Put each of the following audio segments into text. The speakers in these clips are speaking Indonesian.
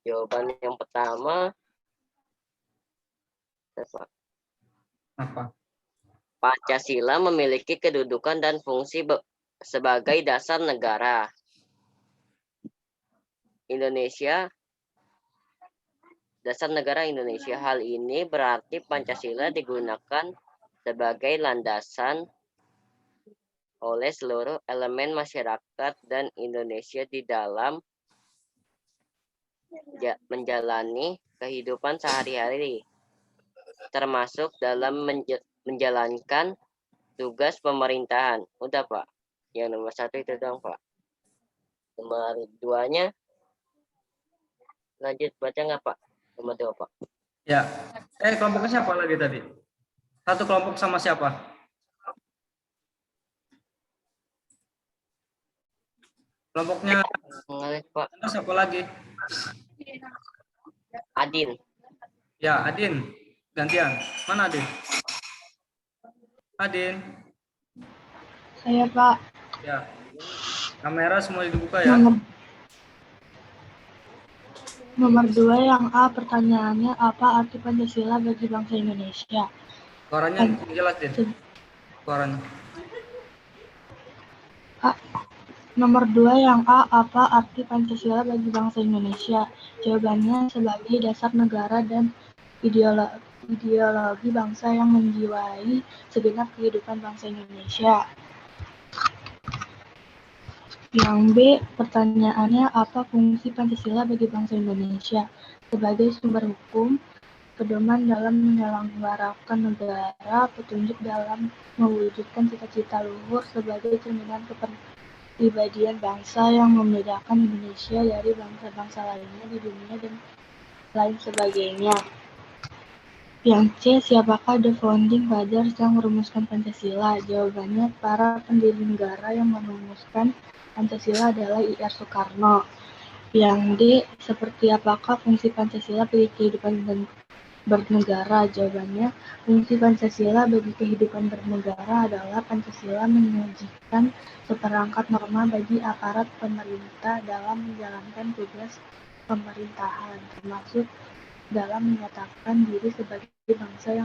Jawaban yang pertama, Apa? Pancasila memiliki kedudukan dan fungsi sebagai dasar negara Indonesia. Dasar negara Indonesia. Hal ini berarti Pancasila digunakan sebagai landasan oleh seluruh elemen masyarakat dan Indonesia di dalam menjalani kehidupan sehari-hari, termasuk dalam menjalankan tugas pemerintahan. Udah, Pak. Yang nomor 1 itu dong, Pak. Nomor 2-nya lanjut baca nggak, Pak? Nomor 2, Pak. Ya. Kelompoknya siapa lagi tadi? Satu kelompok sama siapa? Kelompoknya Pak. siapa lagi? Adin. Ya, Adin. Gantian. Mana Adin? Adin. Saya, Pak. Ya. Kamera semua dibuka ya. Nomor 2 yang A, pertanyaannya apa arti Pancasila bagi bangsa Indonesia? Suaranya jelas, Din. Suaranya. Nomor 2 yang A, apa arti Pancasila bagi bangsa Indonesia? Jawabannya sebagai dasar negara dan ideologi bangsa yang menjiwai segenap kehidupan bangsa Indonesia. Yang B, pertanyaannya apa fungsi Pancasila bagi bangsa Indonesia? Sebagai sumber hukum, pedoman dalam menyelenggarakan negara, petunjuk dalam mewujudkan cita-cita luhur sebagai cerminan kepribadian bangsa yang membedakan Indonesia dari bangsa-bangsa lainnya di dunia dan lain sebagainya. Yang C, siapakah the founding fathers yang merumuskan Pancasila? Jawabannya para pendiri negara yang merumuskan Pancasila adalah I.R. Soekarno. Yang D, seperti apakah fungsi Pancasila bagi kehidupan bernegara? Jawabannya, fungsi Pancasila bagi kehidupan bernegara adalah Pancasila menyajikan seperangkat norma bagi aparat pemerintah dalam menjalankan tugas pemerintahan, termasuk dalam menyatakan diri sebagai bangsa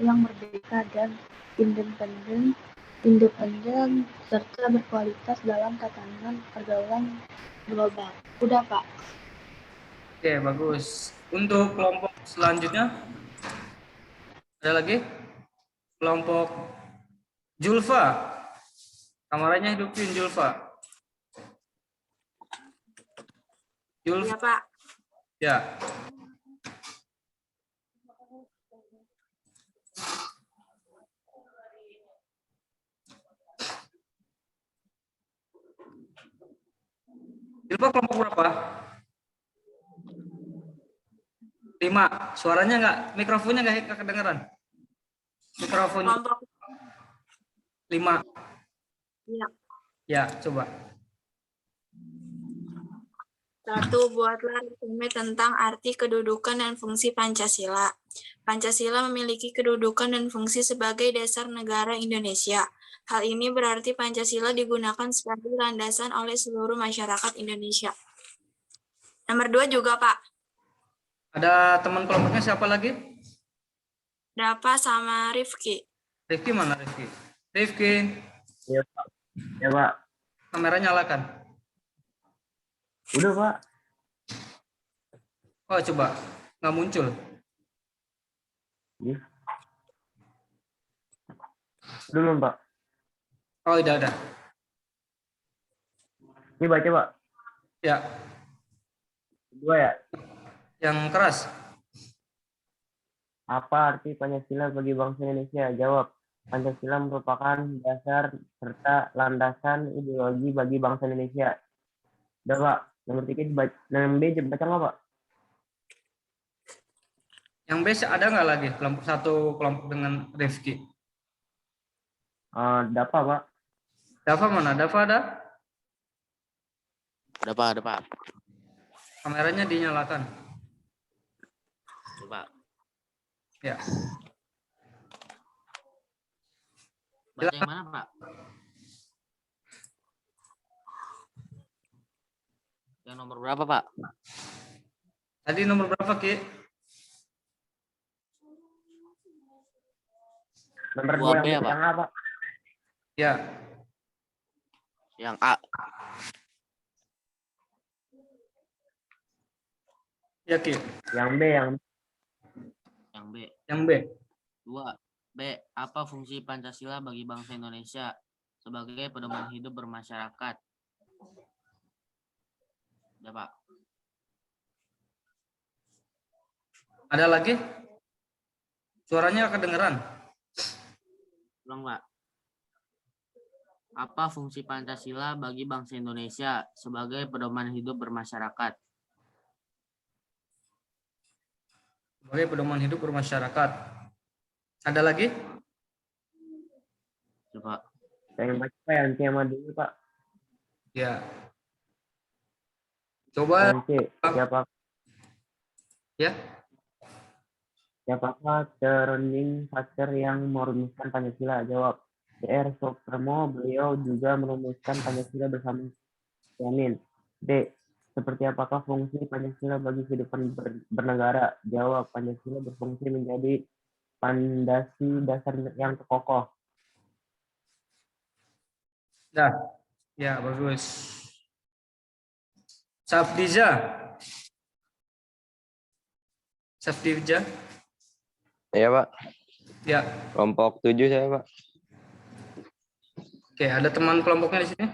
yang merdeka dan independen serta berkualitas dalam tatanan pergaulan global. Udah, Pak. Oke, bagus. Untuk kelompok selanjutnya ada lagi? Kelompok Julfa. Kamarnya hidupin Julfa. Iya, Pak. Ya. Julfa kelompok berapa? 5. Suaranya nggak, mikrofonnya nggak kedengeran. Mikrofon Kelompok 5. Iya. Ya, coba. 1. Buatlah resume tentang arti kedudukan dan fungsi Pancasila. Pancasila memiliki kedudukan dan fungsi sebagai dasar negara Indonesia. Hal ini berarti Pancasila digunakan sebagai landasan oleh seluruh masyarakat Indonesia. Nomor 2 juga, Pak. Ada teman kelompoknya siapa lagi? Dapa sama Rifki. Rifki mana Rifki? Rifki. Ya, Pak. Ya, Pak. Kameranya nyalakan. Udah, Pak. Oh, coba. Nggak muncul. Ya. Belum, Pak. Oh, udah. Ini baca, Pak. Ya. Kedua ya. Yang keras. Apa arti Pancasila bagi bangsa Indonesia? Jawab. Pancasila merupakan dasar serta landasan ideologi bagi bangsa Indonesia. Udah, Pak. Nomor 3 dibaca. Nomor B baca nggak, Pak? Yang B ada nggak lagi? Kelompok 1 kelompok dengan Rifki. Dapa, Pak. Dava mana? Dava ada? Ada Pak. Kameranya dinyalakan. Coba. Ya. Baca yang mana, Pak? Yang nomor berapa, Pak? Tadi nomor berapa, Ki? Nomor 2 2B yang apa? yang apa? Ya, Yang A. ya Ki. Yang B, Yang B. Yang B. 2B. Apa fungsi Pancasila bagi bangsa Indonesia sebagai pedoman hidup bermasyarakat? Ya, Pak. Ada lagi? Suaranya kedengeran. Ulang, Pak. Apa fungsi Pancasila bagi bangsa Indonesia sebagai pedoman hidup bermasyarakat? Sebagai pedoman hidup bermasyarakat. Ada lagi? Coba. Saya yang baca Pak, yang C sama D Pak. Ya. Coba. Yang C, Ya. siapakah founding father yang merumuskan Pancasila? Jawab. DR Soekarno, beliau juga merumuskan Pancasila bersama Yamin. D. Seperti apakah fungsi Pancasila bagi kehidupan bernegara? Jawab. Pancasila berfungsi menjadi fondasi dasar yang kokoh. Dah. Ya, bagus. Safdija. Safdija. Iya, Pak. Ya. Kelompok 7 saya, Pak. Oke, ada teman kelompoknya di sini?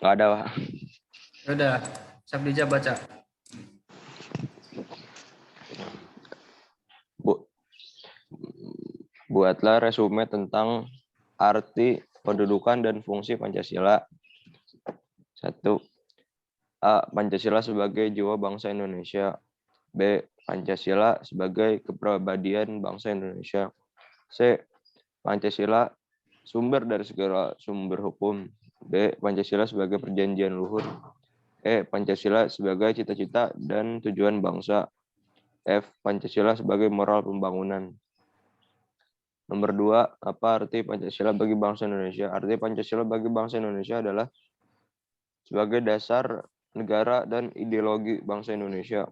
Nggak ada, Pak. Ya udah, Safdija baca. Buatlah resume tentang arti, kedudukan, dan fungsi Pancasila. 1. A. Pancasila sebagai jiwa bangsa Indonesia. B. Pancasila sebagai kepribadian bangsa Indonesia. C. Pancasila sumber dari segala sumber hukum. D. Pancasila sebagai perjanjian luhur. E. Pancasila sebagai cita-cita dan tujuan bangsa. F. Pancasila sebagai moral pembangunan. Nomor 2, apa arti Pancasila bagi bangsa Indonesia? Arti Pancasila bagi bangsa Indonesia adalah sebagai dasar negara dan ideologi bangsa Indonesia.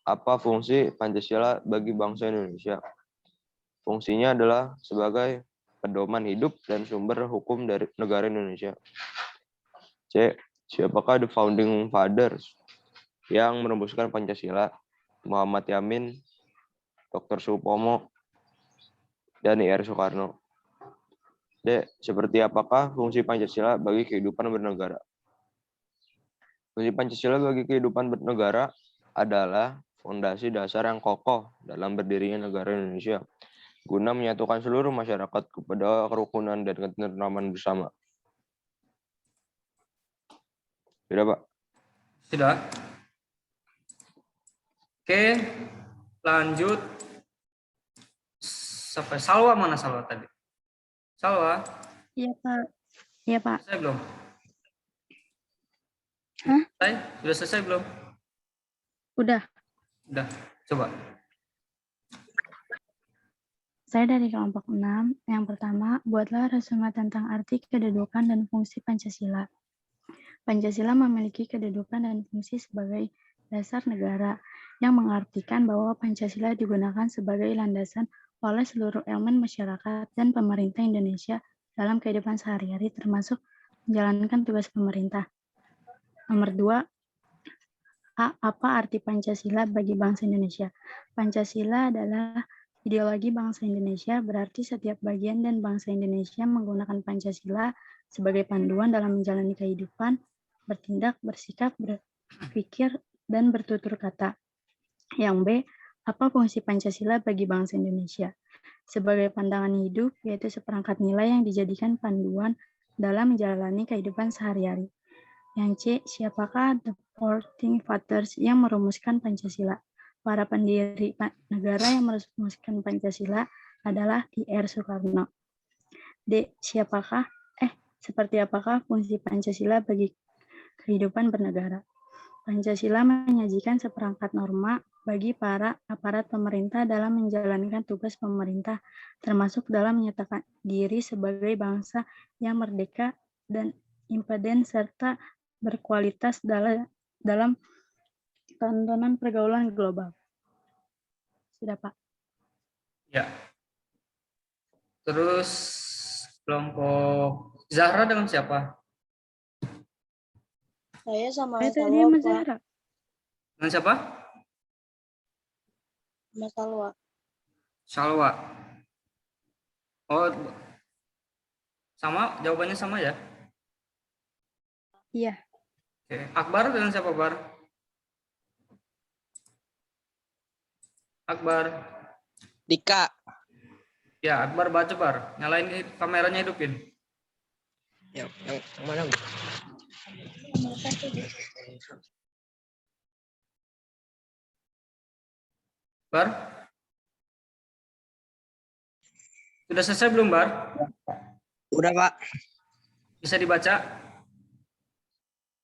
Apa fungsi Pancasila bagi bangsa Indonesia? Fungsinya adalah sebagai pedoman hidup dan sumber hukum dari negara Indonesia. C. Siapakah the founding fathers yang merumuskan Pancasila? Muhammad Yamin, Dr. Supomo, dan IR Soekarno. D. Seperti apakah fungsi Pancasila bagi kehidupan bernegara? Fungsi Pancasila bagi kehidupan bernegara adalah fondasi dasar yang kokoh dalam berdirinya negara Indonesia, guna menyatukan seluruh masyarakat kepada kerukunan dan ketentraman bersama. Sudah, Pak? Sudah. Oke, lanjut. Sampai Salwa, mana Salwa tadi? Salwa, Iya, Pak. Iya, Pak. selesai belum? Hah? Sudah selesai belum? Udah. Udah, coba. Saya dari kelompok 6. Yang pertama, buatlah resume tentang arti, kedudukan, dan fungsi Pancasila. Pancasila memiliki kedudukan dan fungsi sebagai dasar negara, yang mengartikan bahwa Pancasila digunakan sebagai landasan oleh seluruh elemen masyarakat dan pemerintah Indonesia dalam kehidupan sehari-hari, termasuk menjalankan tugas pemerintah. Nomor 2, apa arti Pancasila bagi bangsa Indonesia? Pancasila adalah ideologi bangsa Indonesia, berarti setiap bagian dan bangsa Indonesia menggunakan Pancasila sebagai panduan dalam menjalani kehidupan, bertindak, bersikap, berpikir, dan bertutur kata. Yang B, apa fungsi Pancasila bagi bangsa Indonesia? Sebagai pandangan hidup, yaitu seperangkat nilai yang dijadikan panduan dalam menjalani kehidupan sehari-hari. Yang C, siapakah the founding fathers yang merumuskan Pancasila? Para pendiri negara yang merumuskan Pancasila adalah IR Soekarno. D, seperti apakah fungsi Pancasila bagi kehidupan bernegara? Pancasila menyajikan seperangkat norma bagi para aparat pemerintah dalam menjalankan tugas pemerintah, termasuk dalam menyatakan diri sebagai bangsa yang merdeka dan independen serta berkualitas dalam tontonan pergaulan global. Sudah, Pak. Ya. Terus kelompok Zahra dengan siapa? Saya sama Saya tadi Mas Zahra. Dengan siapa? Mas Salwa. Salwa. Oh, sama, jawabannya sama ya? Iya. Oke. Akbar dengan siapa, Bar? Akbar. Dika. Ya, Akbar baca, Bar. Nyalain kameranya, hidupin. Yang mana? Bar? Sudah selesai belum, Bar? Udah, Pak. Bisa dibaca?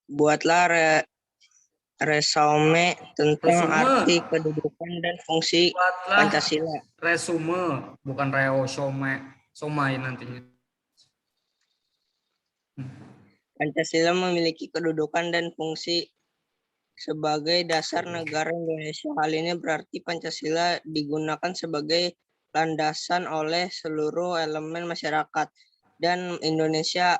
Buatlah resume tentang Resume. arti kedudukan dan fungsi Buatlah Pancasila. resume, bukan somai nantinya. Pancasila memiliki kedudukan dan fungsi sebagai dasar negara Indonesia. Hal ini berarti Pancasila digunakan sebagai landasan oleh seluruh elemen masyarakat dan Indonesia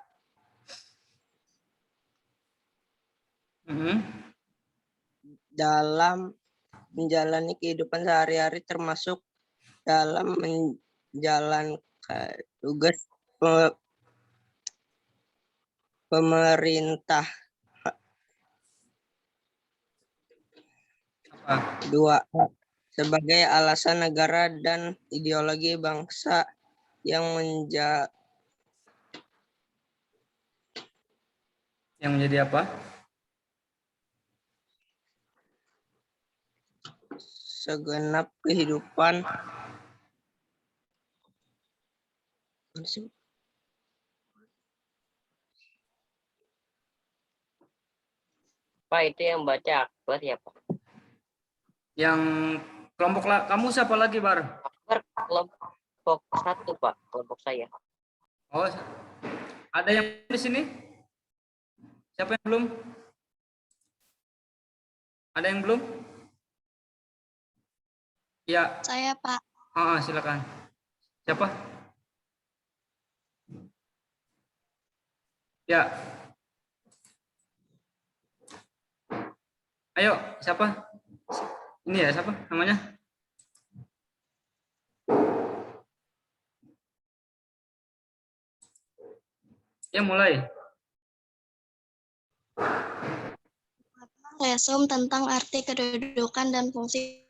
dalam menjalani kehidupan sehari-hari, termasuk dalam menjalankan tugas pemerintah. 2. Sebagai alasan negara dan ideologi bangsa yang menjadi apa? Segenap kehidupan Pak, itu yang baca Akbar ya, Pak? Yang kelompok kamu siapa lagi, Bar? Akbar kelompok 1, Pak, kelompok saya. Oh, ada yang di sini? Siapa yang belum? Ada yang belum? Ya. Saya, Pak. Silakan. Siapa? Ya. Ayo, siapa? Ini ya, siapa namanya? Ya, mulai. Resume tentang arti kedudukan dan fungsi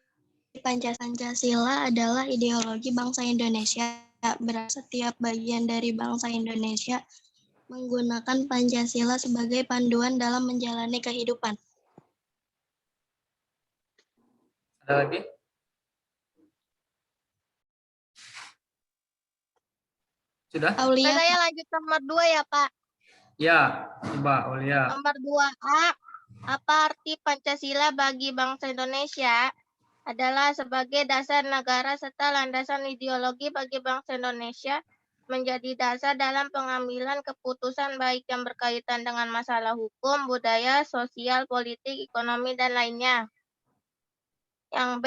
Pancasila adalah ideologi bangsa Indonesia. Setiap bagian dari bangsa Indonesia menggunakan Pancasila sebagai panduan dalam menjalani kehidupan. Ada lagi? Sudah? Aulia. Saya lanjut nomor 2 ya, Pak. Ya, coba Aulia. Nomor 2A, apa arti Pancasila bagi bangsa Indonesia? Adalah sebagai dasar negara serta landasan ideologi bagi bangsa Indonesia, menjadi dasar dalam pengambilan keputusan baik yang berkaitan dengan masalah hukum, budaya, sosial, politik, ekonomi, dan lainnya. Yang B,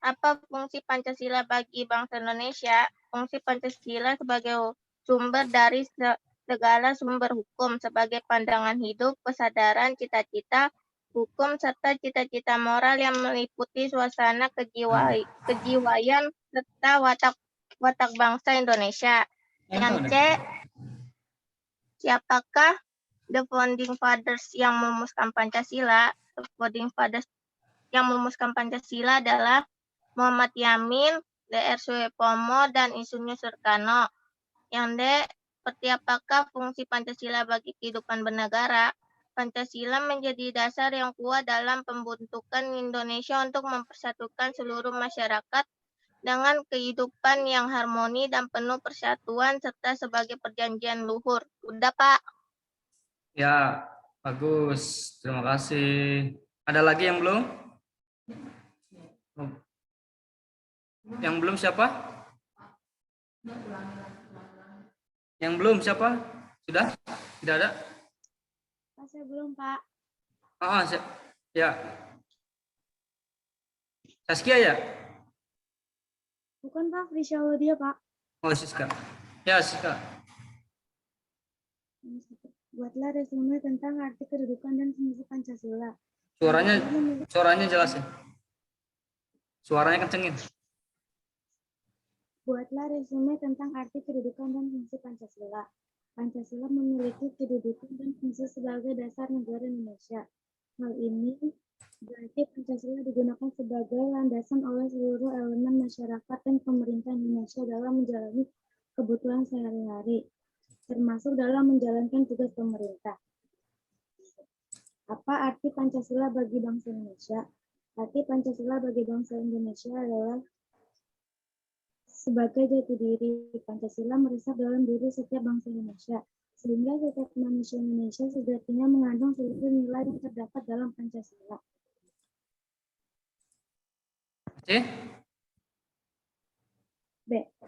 apa fungsi Pancasila bagi bangsa Indonesia? Fungsi Pancasila sebagai sumber dari segala sumber hukum, sebagai pandangan hidup, kesadaran, cita-cita, hukum, serta cita-cita moral yang meliputi suasana kejiwaan serta watak bangsa Indonesia. Yang C, siapakah the founding fathers yang merumuskan Pancasila? The founding fathers yang merumuskan Pancasila adalah Muhammad Yamin, Dr. Suyopomo, dan Insinyur Soekarno. Yang D, seperti apakah fungsi Pancasila bagi kehidupan bernegara? Pancasila menjadi dasar yang kuat dalam pembentukan Indonesia untuk mempersatukan seluruh masyarakat dengan kehidupan yang harmoni dan penuh persatuan serta sebagai perjanjian luhur. Udah, Pak. Ya, bagus. Terima kasih. Ada lagi yang belum? Yang belum siapa? Yang belum siapa? Sudah? Tidak ada? Saya belum, Pak. Ya. Saskia ya? Bukan, Pak. Frisaudia, Pak. Oh, Siska. Ya, Siska. Buatlah resume tentang arti kedudukan dan fungsi Pancasila. Suaranya jelasin. Suaranya kencengin. Buatlah resume tentang arti kedudukan dan fungsi Pancasila. Pancasila memiliki kedudukan dan fungsi sebagai dasar negara Indonesia. Hal ini berarti Pancasila digunakan sebagai landasan oleh seluruh elemen masyarakat dan pemerintah Indonesia dalam menjalani kebutuhan sehari-hari, termasuk dalam menjalankan tugas pemerintah. Apa arti Pancasila bagi bangsa Indonesia? Arti Pancasila bagi bangsa Indonesia adalah sebagai jati diri. Pancasila meresap dalam diri setiap bangsa Indonesia, sehingga setiap manusia Indonesia sejatinya mengandung seluruh nilai yang terdapat dalam Pancasila. B.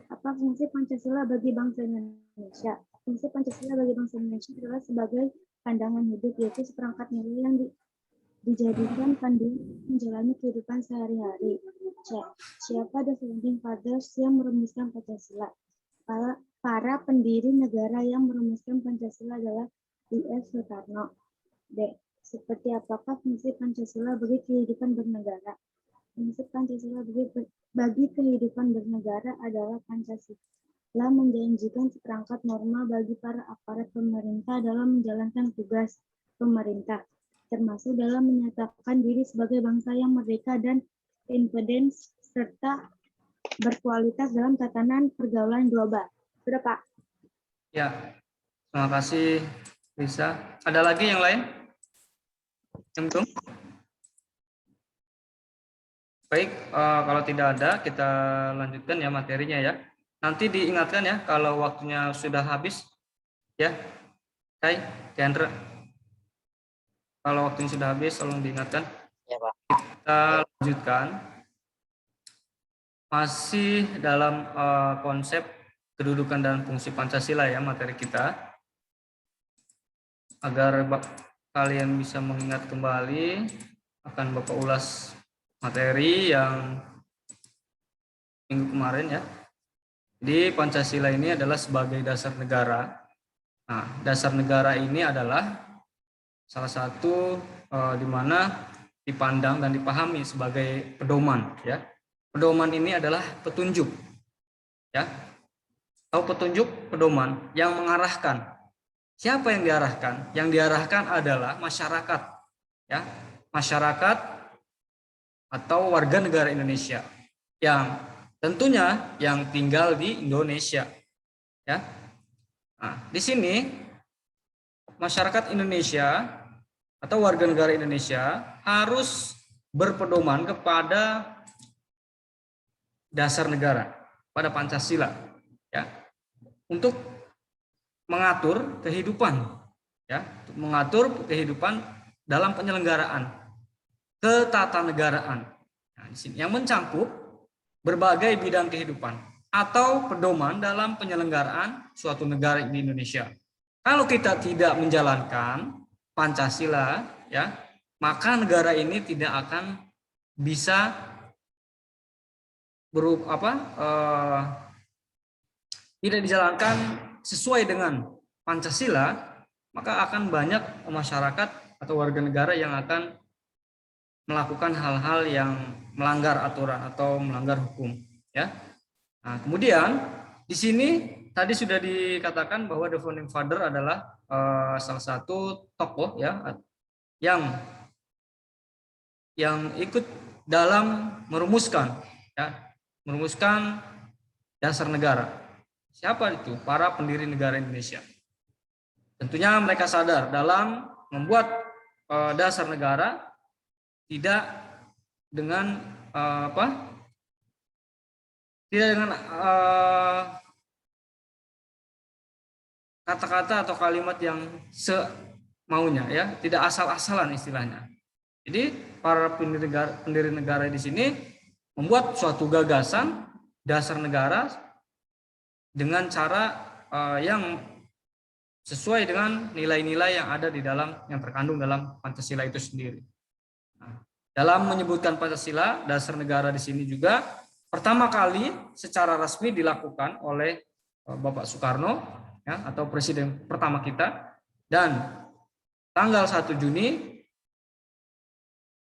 Apa fungsi Pancasila bagi bangsa Indonesia? Fungsi Pancasila bagi bangsa Indonesia adalah sebagai pandangan hidup, yaitu seperangkat nilai yang dijadikan panduan menjalani kehidupan sehari-hari. C. Siapa the founding fathers yang merumuskan Pancasila? Para pendiri negara yang merumuskan Pancasila adalah I.S. Soekarno. D. Seperti apakah fungsi Pancasila bagi kehidupan bernegara? Fungsi Pancasila bagi kehidupan bernegara adalah Pancasila menjanjikan seperangkat norma bagi para aparat pemerintah dalam menjalankan tugas pemerintah, termasuk dalam menyatakan diri sebagai bangsa yang merdeka dan independen serta berkualitas dalam tatanan pergaulan global. Sudah, Pak? Ya, terima kasih, Lisa. Ada lagi yang lain? Yang belum? Baik, kalau tidak ada, kita lanjutkan ya materinya ya. Nanti diingatkan ya kalau waktunya sudah habis, ya. Kai, Chandra. Kalau waktunya sudah habis, tolong diingatkan. Ya, Pak. Kita lanjutkan. Masih dalam konsep kedudukan dan fungsi Pancasila ya materi kita. Agar kalian bisa mengingat kembali, akan Bapak ulas materi yang minggu kemarin ya. Jadi Pancasila ini adalah sebagai dasar negara. Nah, dasar negara ini adalah salah satu di mana dipandang dan dipahami sebagai pedoman ya. Pedoman ini adalah petunjuk ya. Tahu petunjuk, pedoman yang mengarahkan. Siapa yang diarahkan? Yang diarahkan adalah masyarakat ya. Masyarakat atau warga negara Indonesia yang tentunya yang tinggal di Indonesia ya. Nah, di sini masyarakat Indonesia atau warga negara Indonesia harus berpedoman kepada dasar negara, pada Pancasila ya, untuk mengatur kehidupan ya, untuk mengatur kehidupan dalam penyelenggaraan ketatanegaraan. Nah, di sini yang mencakup berbagai bidang kehidupan atau pedoman dalam penyelenggaraan suatu negara di Indonesia. Kalau kita tidak menjalankan Pancasila ya, maka negara ini tidak akan bisa tidak dijalankan sesuai dengan Pancasila, maka akan banyak masyarakat atau warga negara yang akan melakukan hal-hal yang melanggar aturan atau melanggar hukum ya. Nah, kemudian di sini tadi sudah dikatakan bahwa the founding father adalah salah satu tokoh ya yang ikut dalam merumuskan dasar negara. Siapa itu? Para pendiri negara Indonesia. Tentunya mereka sadar dalam membuat dasar negara tidak dengan kata-kata atau kalimat yang semaunya ya, tidak asal-asalan istilahnya. Jadi para pendiri negara di sini membuat suatu gagasan dasar negara dengan cara yang sesuai dengan nilai-nilai yang ada di dalam, yang terkandung dalam Pancasila itu sendiri. Nah, dalam menyebutkan Pancasila, dasar negara di sini juga pertama kali secara resmi dilakukan oleh Bapak Soekarno, ya, atau presiden pertama kita, dan tanggal 1 Juni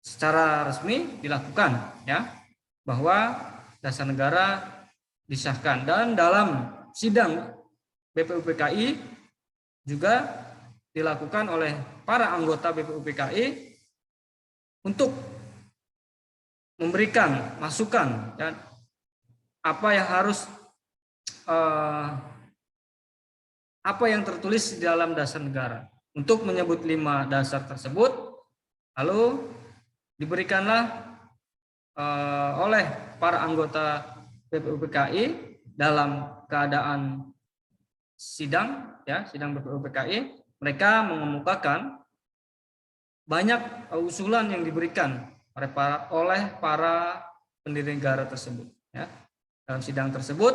secara resmi dilakukan, ya, bahwa dasar negara disahkan. Dan dalam sidang BPUPKI juga dilakukan oleh para anggota BPUPKI untuk memberikan masukan, ya, apa yang harus apa yang tertulis di dalam dasar negara. Untuk menyebut 5 dasar tersebut, lalu diberikanlah oleh para anggota BPUPKI dalam keadaan sidang, ya, sidang BPUPKI. Mereka mengemukakan banyak usulan yang diberikan oleh para pendiri negara tersebut, ya. Dalam sidang tersebut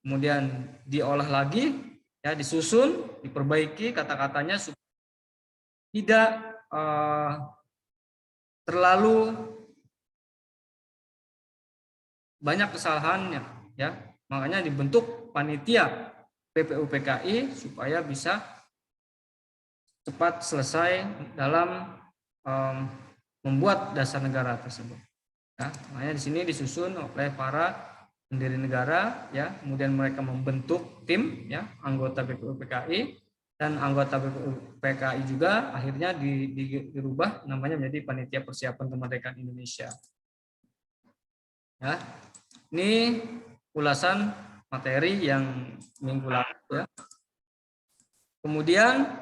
kemudian diolah lagi, ya, disusun, diperbaiki kata-katanya supaya tidak terlalu banyak kesalahannya, ya. Makanya dibentuk panitia BPUPKI supaya bisa cepat selesai dalam membuat dasar negara tersebut. Ya, makanya di sini disusun oleh para pendiri negara, ya. Kemudian mereka membentuk tim, ya, anggota BPUPKI, dan anggota BPUPKI juga akhirnya dirubah namanya menjadi Panitia Persiapan Kemerdekaan Indonesia. Ya. Ini ulasan materi yang minggu lalu, ya. Kemudian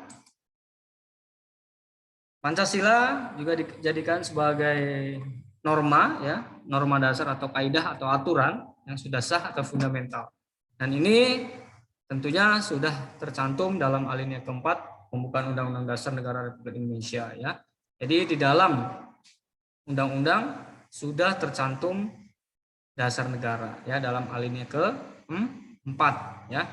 Pancasila juga dijadikan sebagai norma, ya, norma dasar atau kaidah atau aturan yang sudah sah atau fundamental. Dan ini tentunya sudah tercantum dalam alinea keempat pembukaan Undang-Undang Dasar Negara Republik Indonesia, ya. Jadi di dalam undang-undang sudah tercantum dasar negara, ya, dalam alinea keempat, ya.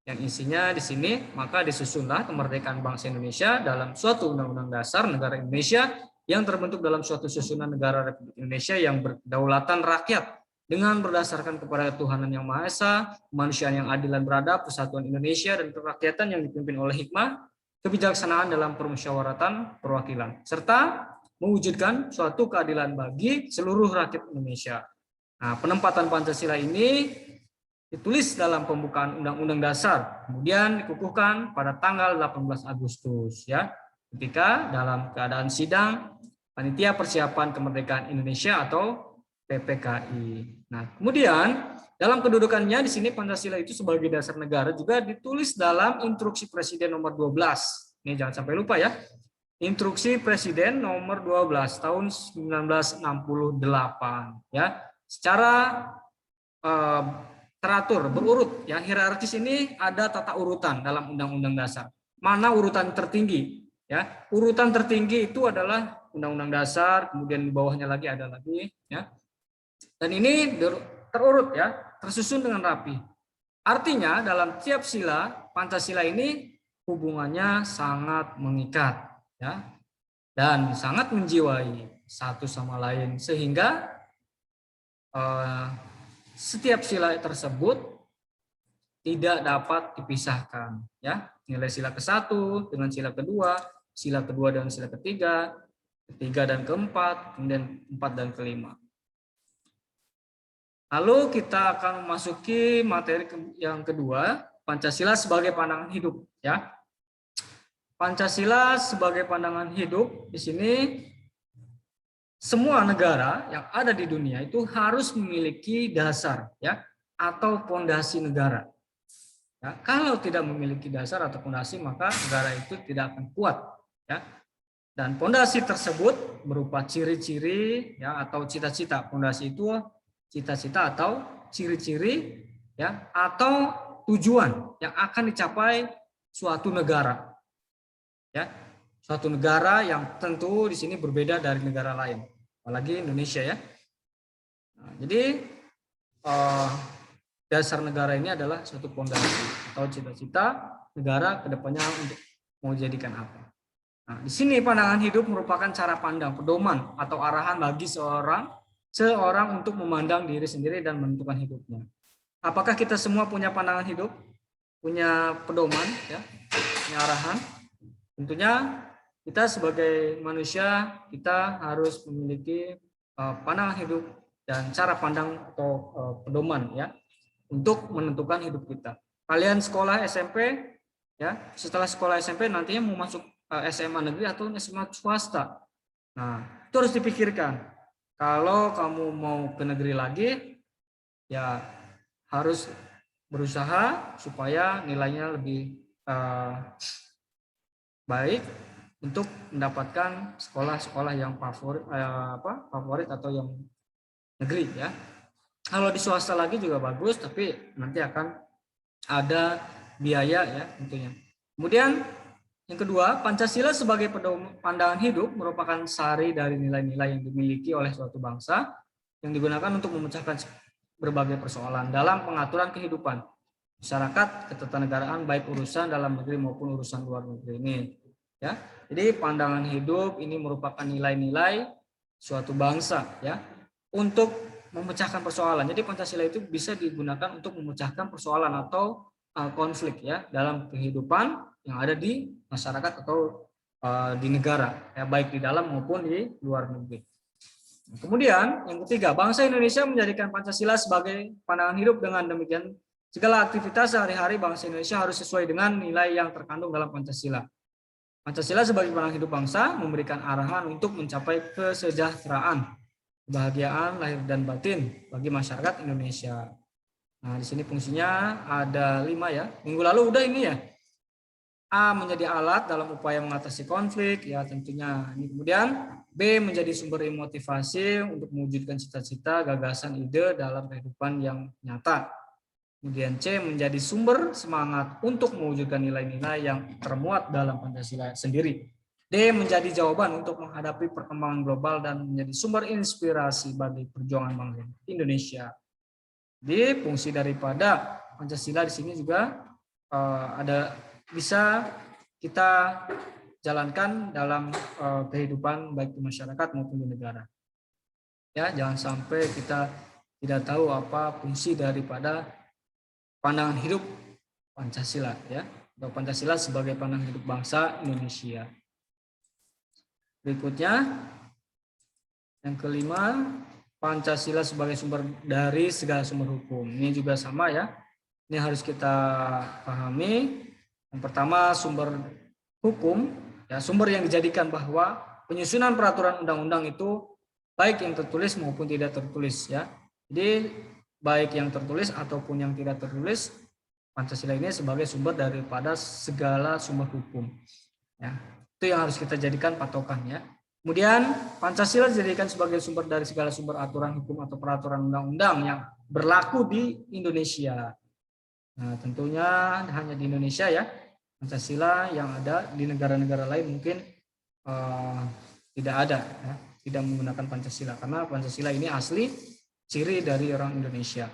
Yang isinya di sini, maka disusunlah kemerdekaan bangsa Indonesia dalam suatu undang-undang dasar negara Indonesia yang terbentuk dalam suatu susunan negara Republik Indonesia yang berkedaulatan rakyat dengan berdasarkan kepada ketuhanan yang Maha Esa, kemanusiaan yang adil dan beradab, persatuan Indonesia dan kerakyatan yang dipimpin oleh hikmah, kebijaksanaan dalam permusyawaratan perwakilan, serta mewujudkan suatu keadilan bagi seluruh rakyat Indonesia. Nah, penempatan Pancasila ini ditulis dalam pembukaan Undang-Undang Dasar, kemudian dikukuhkan pada tanggal 18 Agustus, ya, ketika dalam keadaan sidang Panitia Persiapan Kemerdekaan Indonesia atau PPKI. Nah, kemudian dalam kedudukannya di sini Pancasila itu sebagai dasar negara juga ditulis dalam Instruksi Presiden nomor 12. Ini jangan sampai lupa, ya. Instruksi Presiden nomor 12 tahun 1968, ya. Secara teratur, berurut, ya, hierarkis ini ada tata urutan dalam Undang-Undang Dasar. Mana urutan tertinggi, ya? Urutan tertinggi itu adalah Undang-Undang Dasar, kemudian di bawahnya lagi ada lagi, ya. Dan ini terurut, ya, tersusun dengan rapi. Artinya dalam tiap sila Pancasila ini hubungannya sangat mengikat, ya, dan sangat menjiwai satu sama lain, sehingga setiap sila tersebut tidak dapat dipisahkan, ya. Nilai sila ke-1 dengan sila kedua, sila kedua dengan sila ketiga, ketiga dan keempat, kemudian 4 dan kelima. Lalu kita akan memasuki materi yang kedua, Pancasila sebagai pandangan hidup, ya. Pancasila sebagai pandangan hidup di sini semua negara yang ada di dunia itu harus memiliki dasar, ya, atau fondasi negara. Ya, kalau tidak memiliki dasar atau fondasi, maka negara itu tidak akan kuat, ya. Dan fondasi tersebut berupa ciri-ciri, ya, atau cita-cita. Fondasi itu cita-cita atau ciri-ciri, ya, atau tujuan yang akan dicapai suatu negara, ya. Suatu negara yang tentu di sini berbeda dari negara lain, apalagi Indonesia, ya. jadi dasar negara ini adalah suatu fondasi atau cita-cita negara kedepannya untuk mau jadikan apa. Nah, di sini pandangan hidup merupakan cara pandang, pedoman atau arahan bagi seorang untuk memandang diri sendiri dan menentukan hidupnya. Apakah kita semua punya pandangan hidup, punya pedoman, ya, punya arahan? Tentunya kita sebagai manusia kita harus memiliki pandangan hidup dan cara pandang atau pedoman, ya, untuk menentukan hidup kita. Kalian sekolah SMP, ya, setelah sekolah SMP nantinya mau masuk SMA negeri atau SMA swasta. Nah, itu harus dipikirkan. Kalau kamu mau ke negeri lagi, ya harus berusaha supaya nilainya lebih baik untuk mendapatkan sekolah-sekolah yang favorit atau yang negeri, ya. Kalau di swasta lagi juga bagus, tapi nanti akan ada biaya, ya, tentunya. Kemudian yang kedua, Pancasila sebagai pandangan hidup merupakan sari dari nilai-nilai yang dimiliki oleh suatu bangsa yang digunakan untuk memecahkan berbagai persoalan dalam pengaturan kehidupan masyarakat, ketatanegaraan, baik urusan dalam negeri maupun urusan luar negeri ini. Ya, jadi pandangan hidup ini merupakan nilai-nilai suatu bangsa, ya, untuk memecahkan persoalan. Jadi Pancasila itu bisa digunakan untuk memecahkan persoalan atau konflik, ya, dalam kehidupan yang ada di masyarakat atau di negara, ya, baik di dalam maupun di luar negeri. Kemudian yang ketiga, bangsa Indonesia menjadikan Pancasila sebagai pandangan hidup. Dengan demikian segala aktivitas sehari-hari bangsa Indonesia harus sesuai dengan nilai yang terkandung dalam Pancasila. Pancasila sebagai pandangan hidup bangsa memberikan arahan untuk mencapai kesejahteraan, kebahagiaan lahir dan batin bagi masyarakat Indonesia. Nah, di sini fungsinya ada 5, ya. Minggu lalu udah ini, ya. A, menjadi alat dalam upaya mengatasi konflik, ya, tentunya. Ini kemudian B, menjadi sumber motivasi untuk mewujudkan cita-cita, gagasan, ide dalam kehidupan yang nyata. Kemudian C, menjadi sumber semangat untuk mewujudkan nilai-nilai yang termuat dalam Pancasila sendiri. D, menjadi jawaban untuk menghadapi perkembangan global dan menjadi sumber inspirasi bagi perjuangan bangsa Indonesia. Di fungsi daripada Pancasila di sini juga bisa kita jalankan dalam kehidupan baik di masyarakat maupun di negara. Ya, jangan sampai kita tidak tahu apa fungsi daripada pandangan hidup Pancasila, ya, atau Pancasila sebagai pandangan hidup bangsa Indonesia. Berikutnya, yang kelima, Pancasila sebagai sumber dari segala sumber hukum. Ini juga sama, ya. Ini harus kita pahami. Yang pertama, sumber hukum, ya, sumber yang dijadikan bahwa penyusunan peraturan undang-undang itu baik yang tertulis maupun tidak tertulis, ya. Jadi baik yang tertulis ataupun yang tidak tertulis, Pancasila ini sebagai sumber daripada segala sumber hukum, ya. Itu yang harus kita jadikan patokan, ya. Kemudian Pancasila dijadikan sebagai sumber dari segala sumber aturan hukum atau peraturan undang-undang yang berlaku di Indonesia. Nah, tentunya hanya di Indonesia, ya. Pancasila yang ada di negara-negara lain mungkin tidak ada, ya, tidak menggunakan Pancasila karena Pancasila ini asli ciri dari orang Indonesia.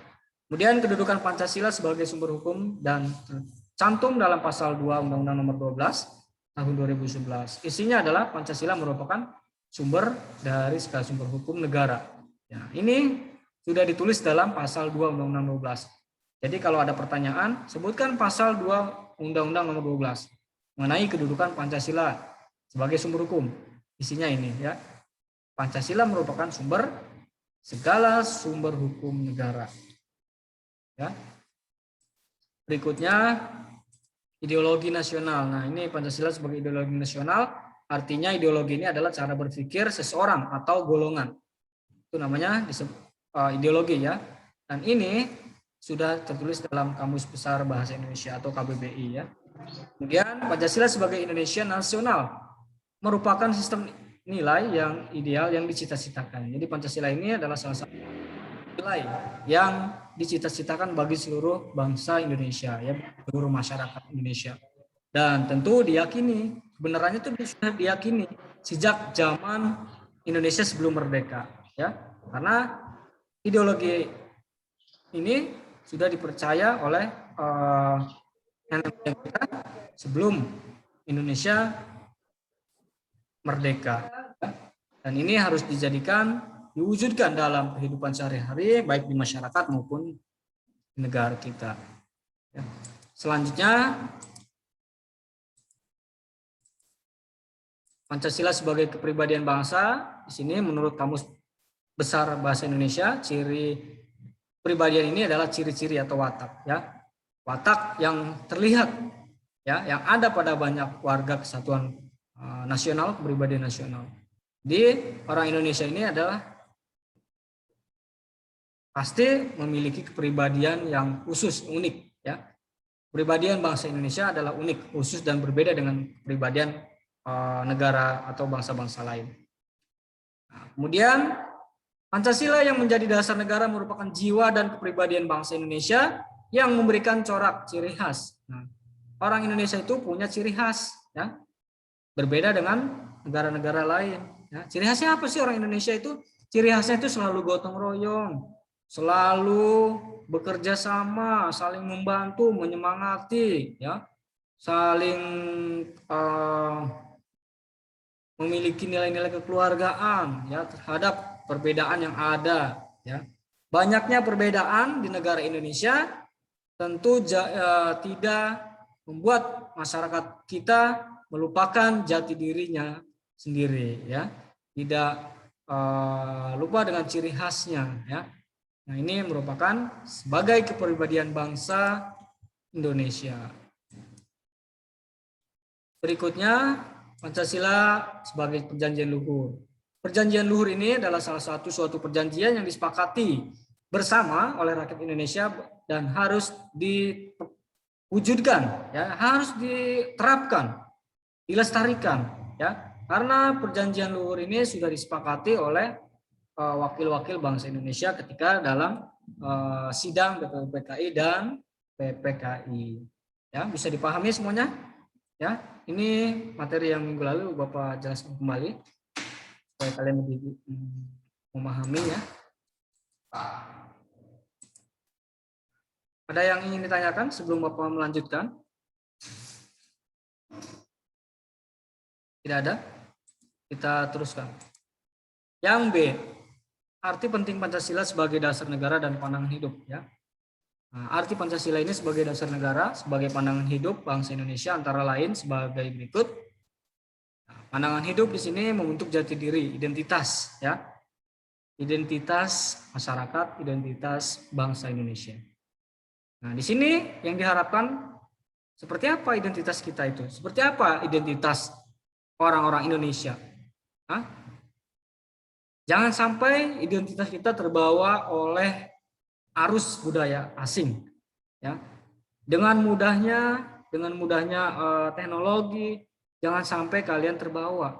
Kemudian kedudukan Pancasila sebagai sumber hukum dan tercantum dalam pasal 2 Undang-Undang Nomor 12 tahun 2011. Isinya adalah Pancasila merupakan sumber dari segala sumber hukum negara. Ya, ini sudah ditulis dalam pasal 2 Undang-Undang 12. Jadi kalau ada pertanyaan, sebutkan pasal 2 Undang-Undang Nomor 12 mengenai kedudukan Pancasila sebagai sumber hukum. Isinya ini, ya. Pancasila merupakan sumber segala sumber hukum negara. Ya. Berikutnya, ideologi nasional. Nah, ini Pancasila sebagai ideologi nasional, artinya ideologi ini adalah cara berpikir seseorang atau golongan. Itu namanya ideologi, ya. Dan ini sudah tertulis dalam Kamus Besar Bahasa Indonesia atau KBBI, ya. Kemudian Pancasila sebagai Indonesia nasional merupakan sistem nilai yang ideal yang dicita-citakan. Jadi Pancasila ini adalah salah satu nilai yang dicita-citakan bagi seluruh bangsa Indonesia, ya, seluruh masyarakat Indonesia. Dan tentu diyakini, kebenarannya itu sudah diyakini sejak zaman Indonesia sebelum merdeka, ya. Karena ideologi ini sudah dipercaya oleh nenek moyang kita sebelum Indonesia merdeka. Dan ini harus diwujudkan dalam kehidupan sehari-hari, baik di masyarakat maupun di negara kita. Selanjutnya, Pancasila sebagai kepribadian bangsa. Di sini menurut Kamus Besar Bahasa Indonesia, ciri kepribadian ini adalah ciri-ciri atau watak, ya. Watak yang terlihat, ya, yang ada pada banyak warga kesatuan nasional, kepribadian nasional. Jadi orang Indonesia ini adalah pasti memiliki kepribadian yang khusus, unik, ya. Kepribadian bangsa Indonesia adalah unik, khusus dan berbeda dengan kepribadian negara atau bangsa-bangsa lain. Nah, kemudian Pancasila yang menjadi dasar negara merupakan jiwa dan kepribadian bangsa Indonesia yang memberikan corak ciri khas. Nah, orang Indonesia itu punya ciri khas, ya, berbeda dengan negara-negara lain. Ya, ciri khasnya apa sih orang Indonesia itu? Ciri khasnya itu selalu gotong royong, selalu bekerja sama, saling membantu, menyemangati, ya, saling memiliki nilai-nilai kekeluargaan, ya, terhadap perbedaan yang ada, ya. Banyaknya perbedaan di negara Indonesia tentu tidak membuat masyarakat kita melupakan jati dirinya sendiri, ya. Tidak lupa dengan ciri khasnya, ya. Nah, ini merupakan sebagai kepribadian bangsa Indonesia. Berikutnya, Pancasila sebagai perjanjian luhur. Perjanjian luhur ini adalah salah satu suatu perjanjian yang disepakati bersama oleh rakyat Indonesia dan harus diwujudkan, ya, harus diterapkan, dilestarikan, ya. Karena perjanjian luhur ini sudah disepakati oleh wakil-wakil bangsa Indonesia ketika dalam sidang BPUPKI dan PPKI. Ya, bisa dipahami semuanya? Ya, ini materi yang minggu lalu Bapak jelaskan kembali supaya kalian lebih memahami, ya. Ada yang ingin ditanyakan sebelum Bapak melanjutkan? Tidak ada? Kita teruskan. Yang B, arti penting Pancasila sebagai dasar negara dan pandangan hidup, ya. Nah, arti Pancasila ini sebagai dasar negara, sebagai pandangan hidup bangsa Indonesia antara lain sebagai berikut. Nah, pandangan hidup di sini membentuk jati diri, identitas, ya. Identitas masyarakat, identitas bangsa Indonesia. Nah, di sini yang diharapkan seperti apa identitas kita itu? Seperti apa identitas orang-orang Indonesia? Hah? Jangan sampai identitas kita terbawa oleh arus budaya asing, ya. Dengan mudahnya teknologi, jangan sampai kalian terbawa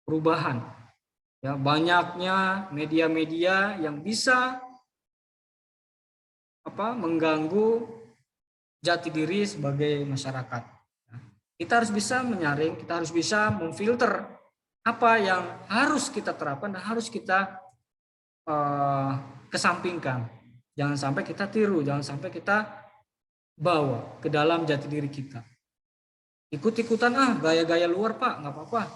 perubahan, ya. Banyaknya media-media yang bisa mengganggu jati diri sebagai masyarakat. Kita harus bisa menyaring, kita harus bisa memfilter apa yang harus kita terapkan dan harus kita kesampingkan. Jangan sampai kita tiru, jangan sampai kita bawa ke dalam jati diri kita. Ikut-ikutan, gaya-gaya luar Pak, nggak apa-apa.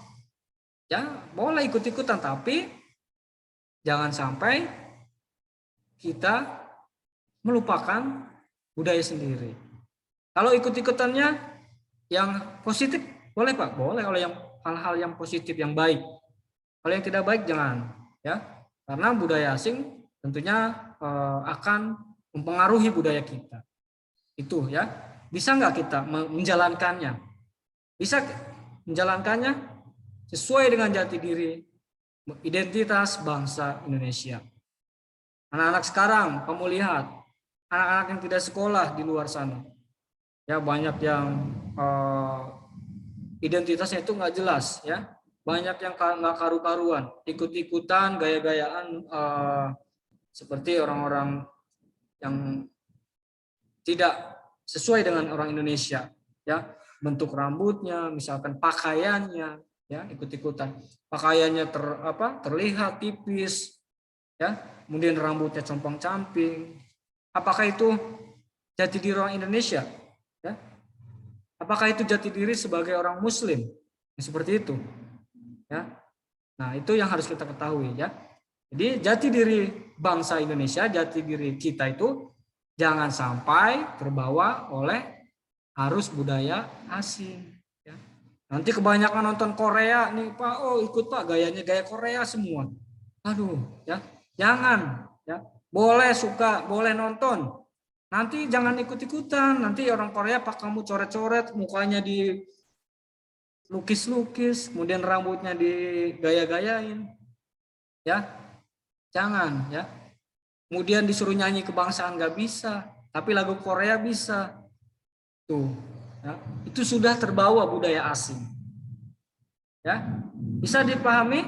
Ya, boleh ikut-ikutan, tapi jangan sampai kita melupakan budaya sendiri. Kalau ikut-ikutannya yang positif, boleh Pak, boleh. Kalau yang hal-hal yang positif, yang baik. Kalau yang tidak baik jangan, ya. Karena budaya asing tentunya akan mempengaruhi budaya kita. Itu, ya. Bisa nggak kita menjalankannya? Bisa menjalankannya sesuai dengan jati diri identitas bangsa Indonesia. Anak-anak sekarang kamu lihat, anak-anak yang tidak sekolah di luar sana, ya, banyak yang identitasnya itu nggak jelas, ya. Banyak yang nggak karu-karuan, ikut-ikutan, gaya-gayaan seperti orang-orang yang tidak sesuai dengan orang Indonesia, ya. Bentuk rambutnya, misalkan pakaiannya, ya, ikut-ikutan. Pakaiannya terlihat tipis, ya, kemudian rambutnya compang-camping. Apakah itu jati diri orang Indonesia? Ya. Apakah itu jati diri sebagai orang Muslim? Seperti itu. Ya. Nah, itu yang harus kita ketahui, ya. Jadi jati diri bangsa Indonesia, jati diri kita itu jangan sampai terbawa oleh arus budaya asing. Ya. Nanti kebanyakan nonton Korea nih Pak, oh ikut Pak, gayanya gaya Korea semua. Aduh, ya jangan, ya boleh suka, boleh nonton. Nanti jangan ikut-ikutan. Nanti orang Korea Pak kamu coret-coret, mukanya di lukis-lukis, kemudian rambutnya digaya-gayain, ya jangan, ya. Kemudian disuruh nyanyi kebangsaan nggak bisa, tapi lagu Korea bisa, tuh, ya. Itu sudah terbawa budaya asing, ya bisa dipahami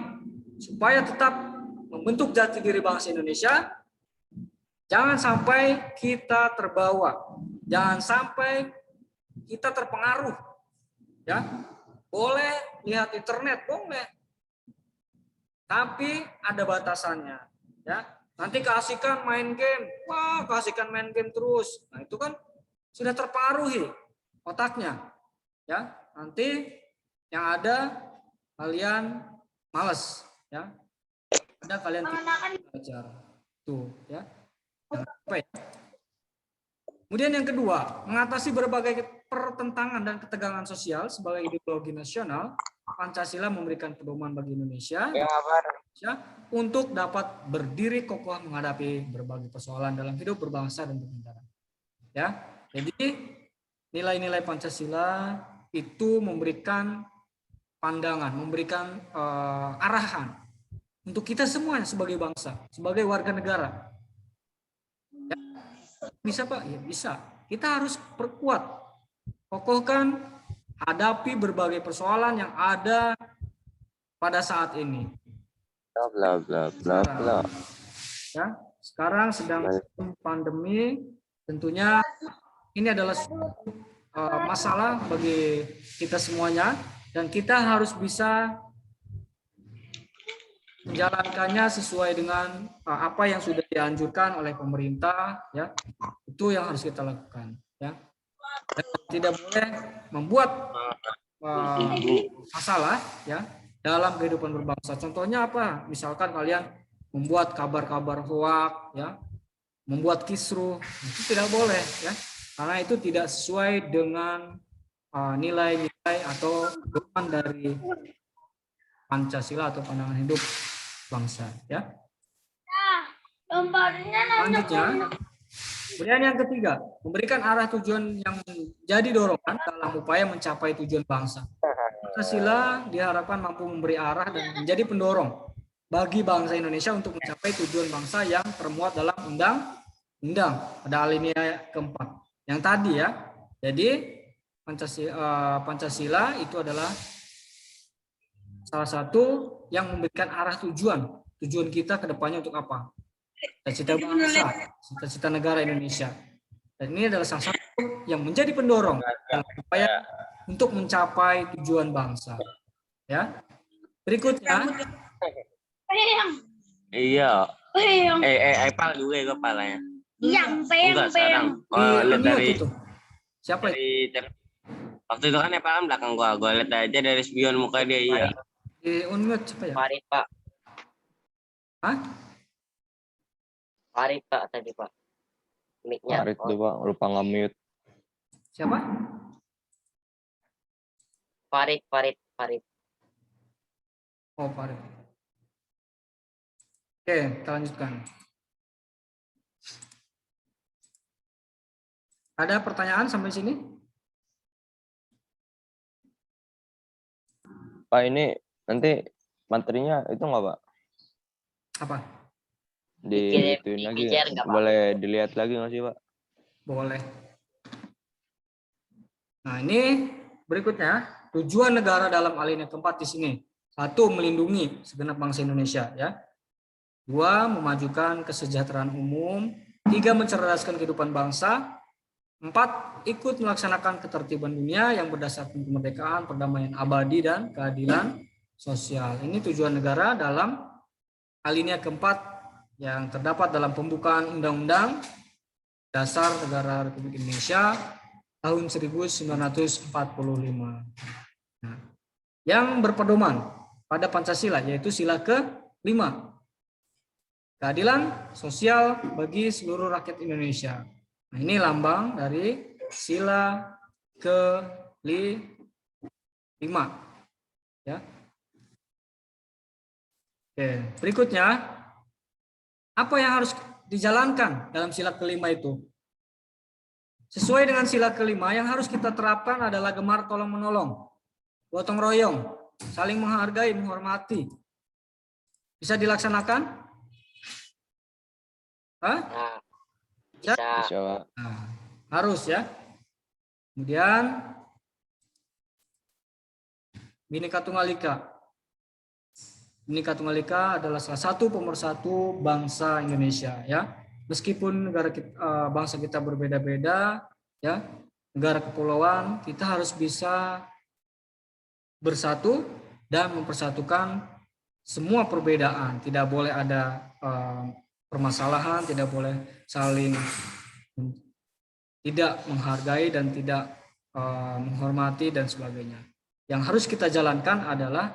supaya tetap membentuk jati diri bangsa Indonesia. Jangan sampai kita terbawa, jangan sampai kita terpengaruh, ya. Boleh lihat internet, boleh. Tapi ada batasannya, ya. Nanti keasikan main game, wah keasikan main game terus. Nah, itu kan sudah terpengaruhi otaknya, ya. Nanti yang ada kalian malas, ya. Ada kalian tidak belajar. Tuh, ya. Jangan sampai. Kemudian yang kedua, mengatasi berbagai pertentangan dan ketegangan sosial sebagai ideologi nasional, Pancasila memberikan pedoman bagi Indonesia untuk dapat berdiri kokoh menghadapi berbagai persoalan dalam hidup berbangsa dan bernegara. Ya, jadi nilai-nilai Pancasila itu memberikan pandangan, memberikan arahan untuk kita semuanya sebagai bangsa, sebagai warga negara. Ya, bisa Pak? Ya bisa. Kita harus perkuat, kokohkan, hadapi berbagai persoalan yang ada pada saat ini. Bla bla bla bla. Ya, sekarang sedang pandemi, tentunya ini adalah masalah bagi kita semuanya dan kita harus bisa menjalankannya sesuai dengan apa yang sudah dianjurkan oleh pemerintah, ya. Itu yang harus kita lakukan, ya. Dan tidak boleh membuat masalah, ya, dalam kehidupan berbangsa. Contohnya apa? Misalkan kalian membuat kabar-kabar hoak, ya, membuat kisruh, itu tidak boleh, ya, karena itu tidak sesuai dengan nilai-nilai atau pedoman dari Pancasila atau pandangan hidup bangsa, ya. Selanjutnya, kemudian yang ketiga, memberikan arah tujuan yang menjadi dorongan dalam upaya mencapai tujuan bangsa. Pancasila diharapkan mampu memberi arah dan menjadi pendorong bagi bangsa Indonesia untuk mencapai tujuan bangsa yang termuat dalam undang-undang pada alinea keempat. Yang tadi, ya. Jadi Pancasila itu adalah salah satu yang memberikan arah tujuan kita ke depannya untuk apa? Cita-cita bangsa, cita-cita negara Indonesia. Dan ini adalah salah satu yang menjadi pendorong dalam upaya untuk mencapai tujuan bangsa. Ya. Berikutnya. Iya. Pal juga ya kepalanya. Yang Enggak sekarang. Oh, lihat dari siapa? Waktu itu kan Epal belakang gua lihat aja dari spion muka dia. Iya. Di unmute siapa ya? Farid Pak. Hah? Farid Pak tadi Pak. Mic-nya. Farid tuh Pak, lupa nge-mute. Siapa? Farid. Oh, Farid. Oke, kita lanjutkan. Ada pertanyaan sampai sini? Pak, ini nanti materinya itu nggak Pak? Apa? Diituin lagi ya? Boleh dilihat lagi nggak sih Pak? Boleh. Nah, ini berikutnya tujuan negara dalam alinea keempat di sini. 1, melindungi segenap bangsa Indonesia, ya. 2, memajukan kesejahteraan umum. 3, mencerdaskan kehidupan bangsa. 4, ikut melaksanakan ketertiban dunia yang berdasarkan kemerdekaan, perdamaian abadi, dan keadilan sosial. Ini tujuan negara dalam alinea keempat yang terdapat dalam pembukaan Undang-Undang Dasar Negara Republik Indonesia tahun 1945. Nah, yang berpedoman pada Pancasila yaitu sila ke-5, keadilan sosial bagi seluruh rakyat Indonesia. Nah, ini lambang dari sila ke-5 ya. Oke, berikutnya apa yang harus dijalankan dalam sila ke-5 itu? Sesuai dengan sila ke-5 yang harus kita terapkan adalah gemar tolong menolong, gotong royong, saling menghargai, menghormati. Bisa dilaksanakan? Hah? Nah, bisa. Nah, harus ya. Kemudian Bhinneka Tunggal Ika. Bhinneka Tunggal Ika adalah salah satu pemersatu bangsa Indonesia ya. Meskipun negara kita, bangsa kita berbeda-beda ya, negara kepulauan, kita harus bisa bersatu dan mempersatukan semua perbedaan. Tidak boleh ada permasalahan, tidak boleh saling tidak menghargai dan tidak menghormati dan sebagainya. Yang harus kita jalankan adalah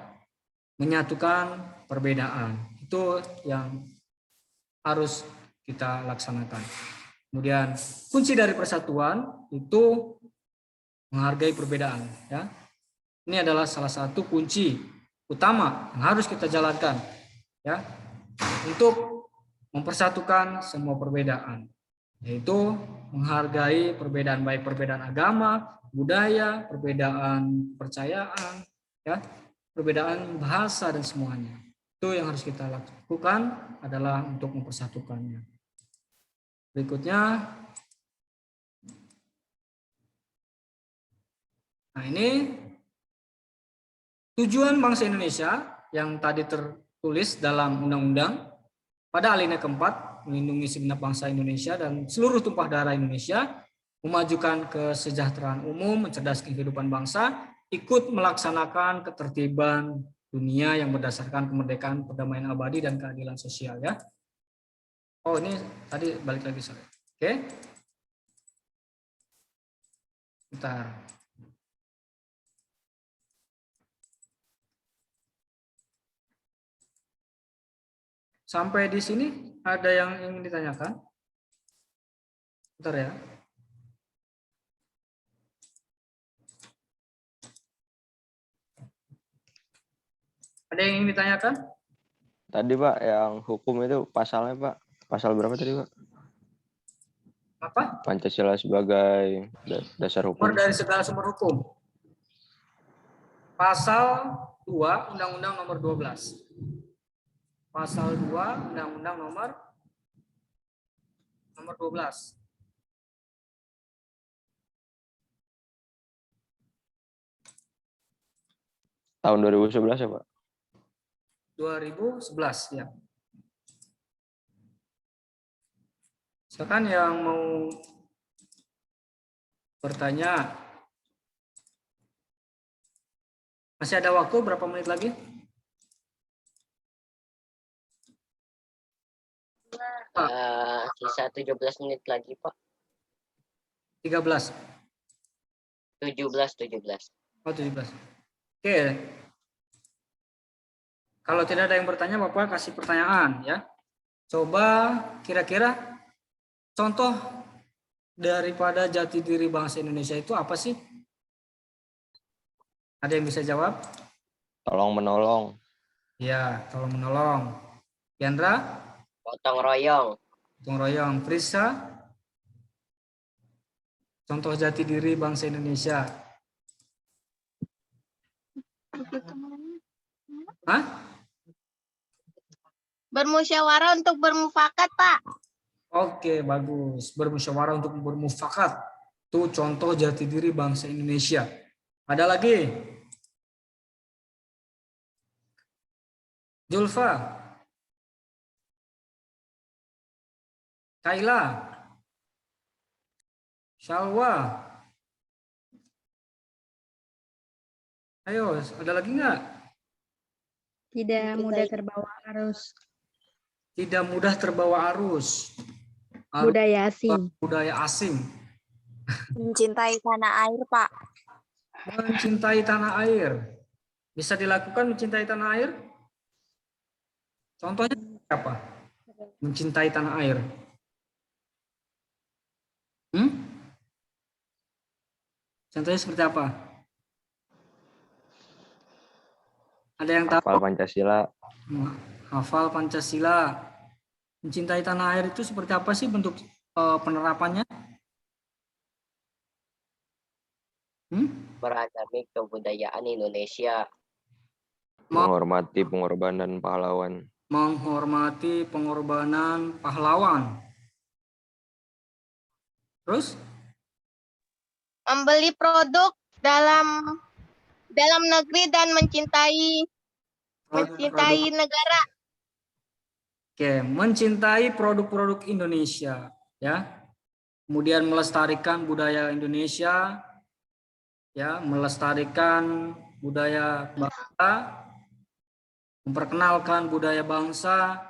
menyatukan perbedaan. Itu yang harus kita laksanakan. Kemudian kunci dari persatuan itu menghargai perbedaan ya. Ini adalah salah satu kunci utama yang harus kita jalankan ya untuk mempersatukan semua perbedaan, yaitu menghargai perbedaan, baik perbedaan agama, budaya, perbedaan kepercayaan ya, perbedaan bahasa dan semuanya. Itu yang harus kita lakukan adalah untuk mempersatukannya. Berikutnya, nah ini tujuan bangsa Indonesia yang tadi tertulis dalam undang-undang pada alinea keempat, melindungi segenap bangsa Indonesia dan seluruh tumpah darah Indonesia, memajukan kesejahteraan umum, mencerdaskan kehidupan bangsa, ikut melaksanakan ketertiban dunia yang berdasarkan kemerdekaan, perdamaian abadi, dan keadilan sosial ya. Oh ini tadi balik lagi sorry. Oke. Bentar. Sampai di sini ada yang ingin ditanyakan? Bentar ya. Ada yang ingin ditanyakan? Tadi Pak, yang hukum itu pasalnya Pak, pasal berapa tadi Pak? Apa? Pancasila sebagai dasar hukum. Sumber dari segala sumber hukum. Pasal 2 Undang-Undang Nomor 12. Pasal 2 Undang-Undang Nomor 12. Tahun 2011 ya Pak? 2011 ya. Silakan yang mau bertanya. Masih ada waktu berapa menit lagi? Sisa 17 menit lagi, Pak. 13. 17. Oh, 17. Oke. Kalau tidak ada yang bertanya, Bapak kasih pertanyaan ya. Coba kira-kira contoh daripada jati diri bangsa Indonesia itu apa sih? Ada yang bisa jawab? Tolong menolong. Ya, tolong menolong. Yandra? Gotong royong. Gotong royong. Prisa? Contoh jati diri bangsa Indonesia. Hah? Bermusyawarah untuk bermufakat, Pak. Oke, bagus. Bermusyawarah untuk bermufakat. Itu contoh jati diri bangsa Indonesia. Ada lagi? Julfa? Kaila? Shalwa? Ayo, ada lagi nggak? Tidak mudah terbawa arus. tidak mudah terbawa arus. Budaya asing. Budaya asing. Mencintai tanah air, Pak. Mencintai tanah air. Bisa dilakukan mencintai tanah air? Contohnya apa? Mencintai tanah air. Contohnya seperti apa? Ada yang tahu? Hafal Pancasila. Hafal Pancasila. Mencintai tanah air itu seperti apa sih bentuk penerapannya? Beragami kebudayaan Indonesia. Menghormati pengorbanan pahlawan. Menghormati pengorbanan pahlawan. Terus? Membeli produk dalam negeri dan mencintai negara. Oke, mencintai produk-produk Indonesia, ya. Kemudian melestarikan budaya Indonesia, ya, melestarikan budaya bangsa, memperkenalkan budaya bangsa,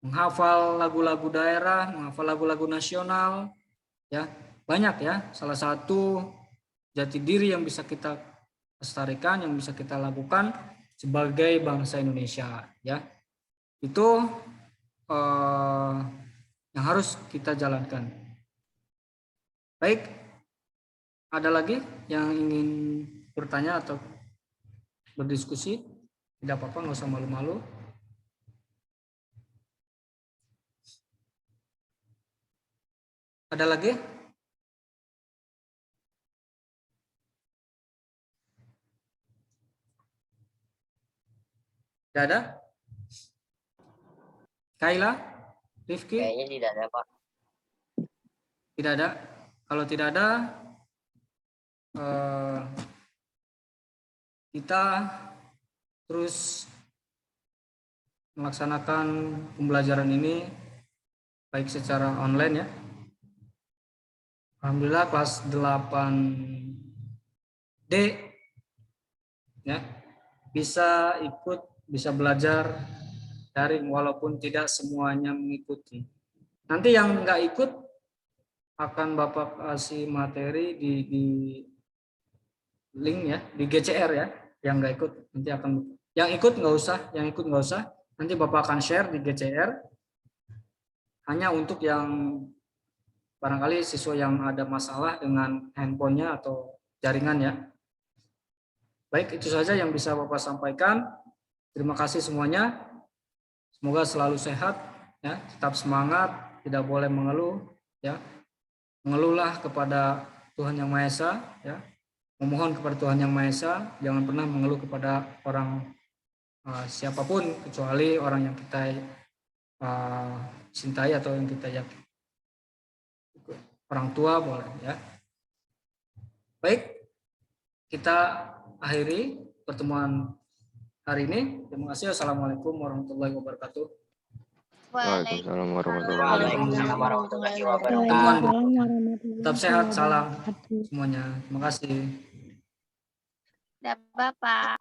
menghafal lagu-lagu daerah, menghafal lagu-lagu nasional, ya. Banyak ya, salah satu jati diri yang bisa kita lestarikan, yang bisa kita lakukan sebagai bangsa Indonesia, ya. Itu yang harus kita jalankan. Baik, ada lagi yang ingin bertanya atau berdiskusi? Tidak apa-apa, nggak usah malu-malu. Ada lagi? Tidak ada? Kaila? Rifki? Kayaknya tidak ada, Pak. Tidak ada. Kalau tidak ada, kita terus melaksanakan pembelajaran ini baik secara online ya. Alhamdulillah kelas 8D ya bisa ikut, bisa belajar daring walaupun tidak semuanya mengikuti. Nanti yang nggak ikut akan Bapak kasih materi di link ya, di GCR ya. Yang nggak ikut nanti akan, yang ikut nggak usah, nanti Bapak akan share di GCR. Hanya untuk yang barangkali siswa yang ada masalah dengan handphonenya atau jaringan ya. Baik, itu saja yang bisa Bapak sampaikan. Terima kasih semuanya. Semoga selalu sehat ya, tetap semangat, tidak boleh mengeluh ya. Mengeluhlah kepada Tuhan Yang Maha Esa ya. Memohon kepada Tuhan Yang Maha Esa, jangan pernah mengeluh kepada orang siapapun kecuali orang yang kita cintai atau yang kita yakin. Orang tua boleh ya. Baik, kita akhiri pertemuan hari ini. Terima kasih. Assalamualaikum warahmatullahi wabarakatuh. Waalaikumsalam warahmatullahi Waalaikumsalam. Tetap sehat, salam semuanya. Terima kasih. Bapak.